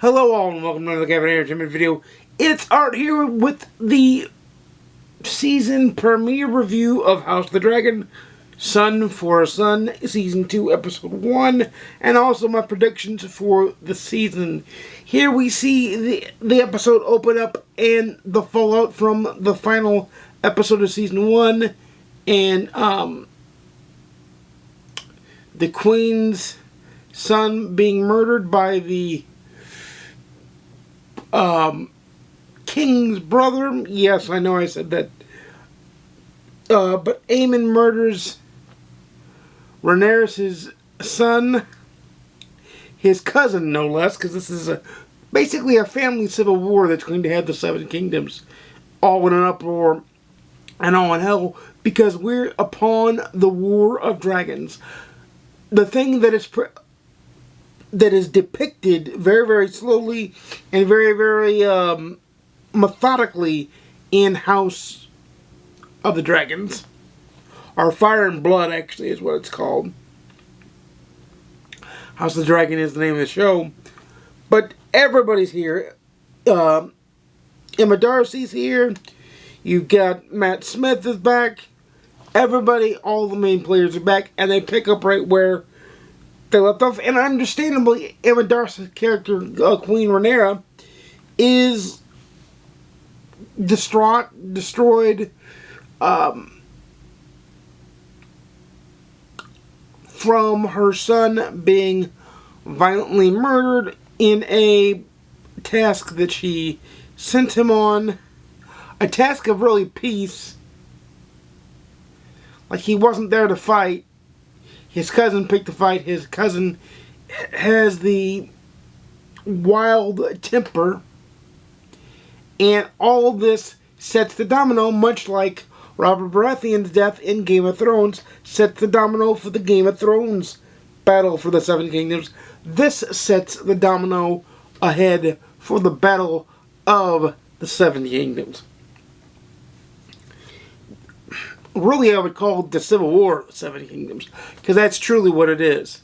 Hello all and welcome to another Gavin Entertainment video. It's Art here with the season premiere review of House of the Dragon, Son for a Son, Season 2, Episode 1, and also my predictions for the season. Here we see the episode open up and the fallout from the final episode of Season 1, and the Queen's son being murdered by the King's brother. Yes, I know I said that. But Aemon murders Rhaenyra's son, his cousin no less, because this is basically a family civil war that's going to have the Seven Kingdoms all in an uproar and all in hell, because we're upon the War of Dragons. The thing that is depicted very, very slowly and very, very methodically in House of the Dragons. Or Fire and Blood, actually, is what it's called. House of the Dragon is the name of the show. But everybody's here. Emma Darcy's here. You've got Matt Smith is back. Everybody, all the main players are back. And they pick up right where they left off. And understandably, Emma Darcy's character, Queen Rhaenyra, is distraught, destroyed, from her son being violently murdered in a task that she sent him on. A task of really peace. Like, he wasn't there to fight. His cousin picked the fight. His cousin has the wild temper. And all this sets the domino, much like Robert Baratheon's death in Game of Thrones sets the domino for the Game of Thrones battle for the Seven Kingdoms. This sets the domino ahead for the battle of the Seven Kingdoms. Really, I would call it the Civil War of the Seven Kingdoms, because that's truly what it is.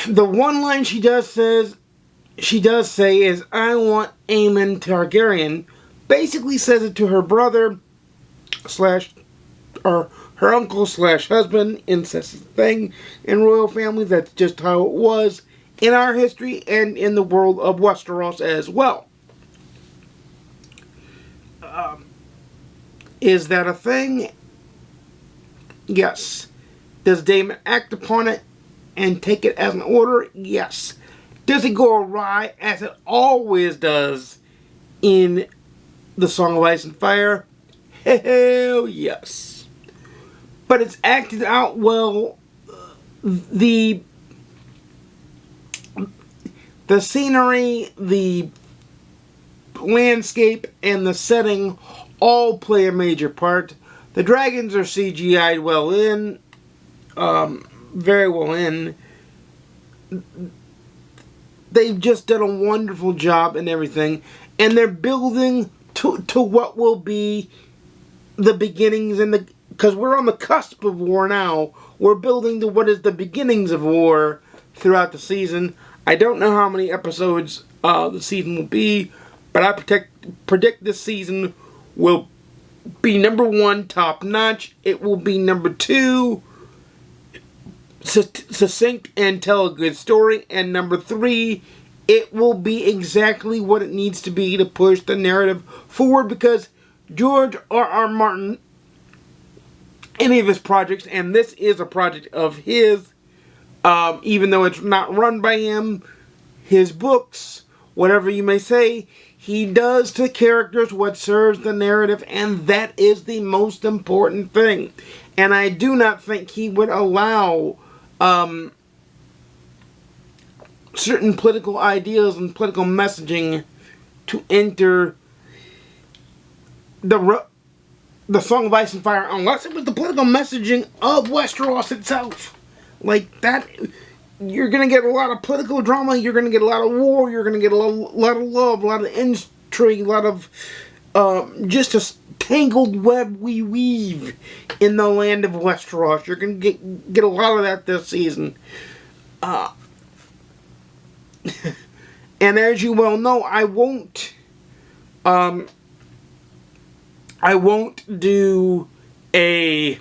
The one line she does say is, "I want Aemon Targaryen." Basically says it to her brother or her uncle / husband. Incest is a thing in royal families. That's just how it was in our history and in the world of Westeros as well. Is that a thing? Yes. Does Daemon act upon it and take it as an order? Yes. Does it go awry, as it always does in the Song of Ice and Fire? Hell yes. But it's acted out well. The scenery, the landscape, and the setting all play a major part. The dragons are CGI'd well in. Very well in. They've just done a wonderful job and everything. And they're building to what will be the beginnings, because we're on the cusp of war now. We're building to what is the beginnings of war throughout the season. I don't know how many episodes the season will be, but I predict this season will be number 1, top notch. It will be number 2, succinct and tell a good story. And number 3, it will be exactly what it needs to be to push the narrative forward, because George R.R. Martin, any of his projects, and this is a project of his, even though it's not run by him, his books, whatever you may say, he does to characters what serves the narrative, and that is the most important thing. And I do not think he would allow certain political ideas and political messaging to enter the Song of Ice and Fire, unless it was the political messaging of Westeros itself. Like that, you're going to get a lot of political drama, you're going to get a lot of war, you're going to get a lot of love, a lot of intrigue, a lot of just a tangled web we weave in the land of Westeros. You're going to get a lot of that this season. And as you well know, I won't do a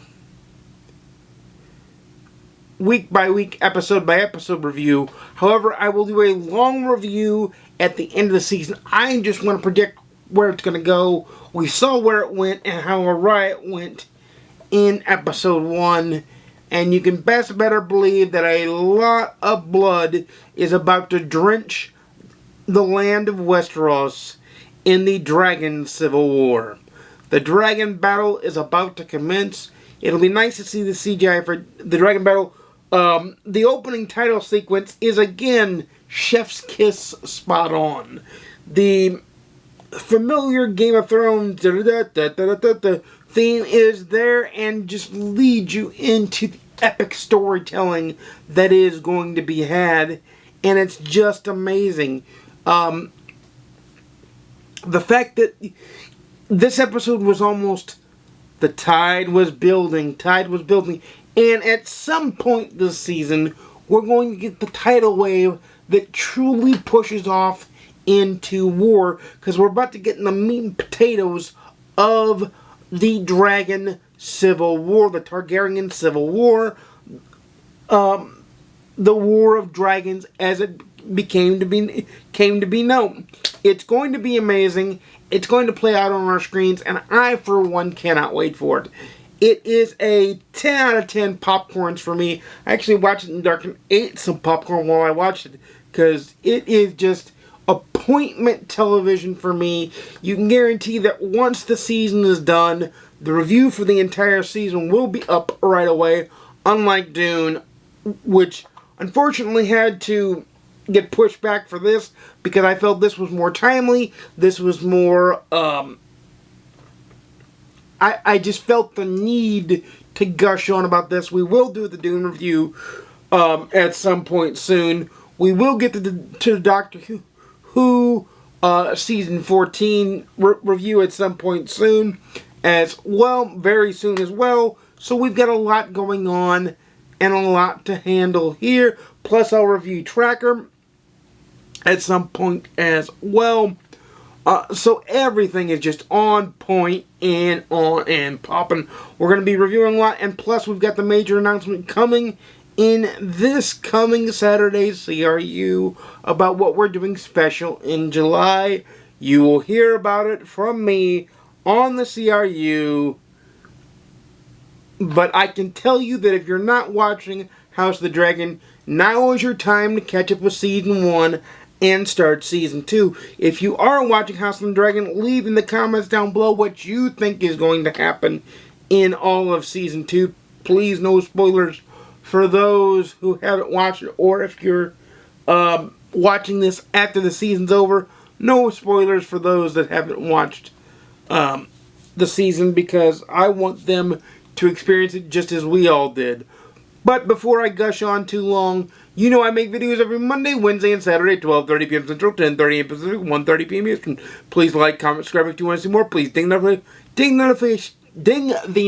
week by week, episode by episode review. However, I will do a long review at the end of the season. I just want to predict where it's going to go. We saw where it went and how awry it went in episode 1. And you can best better believe that a lot of blood is about to drench the land of Westeros in the Dragon Civil War. The Dragon Battle is about to commence. It'll be nice to see the CGI for the Dragon Battle. The opening title sequence is again chef's kiss spot on. The familiar Game of Thrones theme is there and just leads you into the epic storytelling that is going to be had, and it's just amazing. The fact that this episode was almost, the tide was building, and at some point this season, we're going to get the tidal wave that truly pushes off into war, because we're about to get in the meat and potatoes of the Dragon Civil War, the Targaryen Civil War, the War of Dragons as it came to be known. It's going to be amazing. It's going to play out on our screens, and I, for one, cannot wait for it. It is a 10 out of 10 popcorns for me. I actually watched it in the dark and ate some popcorn while I watched it, because it is just appointment television for me. You can guarantee that once the season is done, the review for the entire season will be up right away, unlike Dune, which unfortunately had to get pushed back for this because I felt this was more timely. This was more, I just felt the need to gush on about this. We will do the Dune review at some point soon. We will get to the Doctor Who season 14 review at some point soon as well, very soon as well. So we've got a lot going on and a lot to handle here. Plus I'll review Tracker at some point as well. So everything is just on point and on and popping. We're going to be reviewing a lot, and plus we've got the major announcement coming in this coming Saturday's CRU about what we're doing special in July. You will hear about it from me on the CRU. But I can tell you that if you're not watching House of the Dragon, now is your time to catch up with Season 1 and start Season 2. If you are watching House of the Dragon, leave in the comments down below what you think is going to happen in all of Season 2. Please, no spoilers for those who haven't watched it, or if you're watching this after the season's over, no spoilers for those that haven't watched the season, because I want them to experience it just as we all did. But before I gush on too long, you know I make videos every Monday, Wednesday, and Saturday, 12:30 p.m. Central, 10:30 a.m. Pacific, 1:30 p.m. Eastern. Please like, comment, subscribe if you want to see more. Please ding the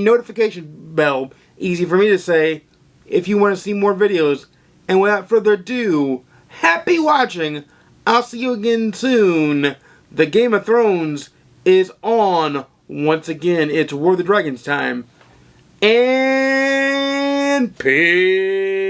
notification bell. Easy for me to say if you want to see more videos. And without further ado, happy watching. I'll see you again soon. The Game of Thrones is on once again. It's War of the Dragons time. And peace.